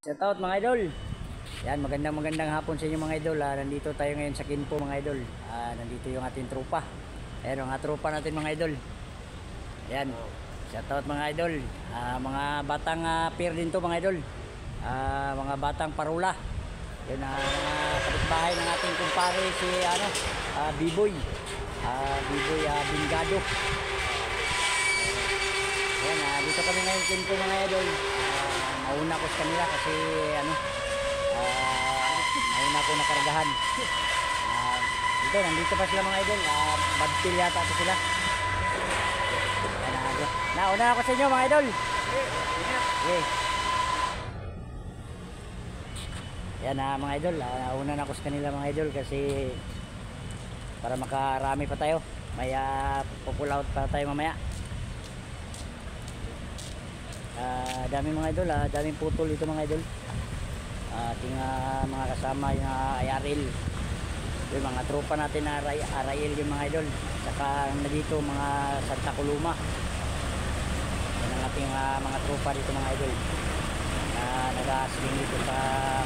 Shout out mga idol. Yan, magandang hapon sa inyo mga idol. Nandito tayo ngayon sa Kinpo mga idol. Nandito yung ating tropa. Ayan ang tropa natin mga idol. Ayan. Shout out mga idol. Mga batang peer din to mga idol. Mga batang parula. Yun kapitbahay ng ating kumpare si Biboy. Biboy Bingado. Ayan, dito kami ngayon Kinpo mga idol. Mauna ko sa kanila kasi mauna ko nakaragahan. Dito, nandito pa sila mga idol. Badpil yata ito sila. Nauna ako sa inyo mga idol. Okay. Yan mga idol, nauna na ako sa kanila mga idol kasi para makarami pa tayo. May pull out pa tayo mamaya. Dami mga idol, daming putol ito mga idol. Ating mga kasama yung IRL, yung mga tropa natin na RIL yung mga idol, saka nandito mga Santa Coloma. Yan ang ating mga tropa dito mga idol na nag-aasling dito sa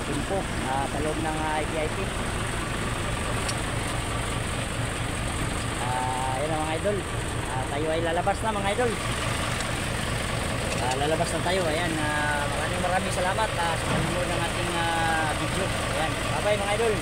Kinpo, sa loob ng IPIP. Yan ang mga idol, tayo ay lalabas na mga idol. Lalabas na tayo. Ayan, maraming salamat sa panonood ng ating video. Ayan, bye bye mga idol.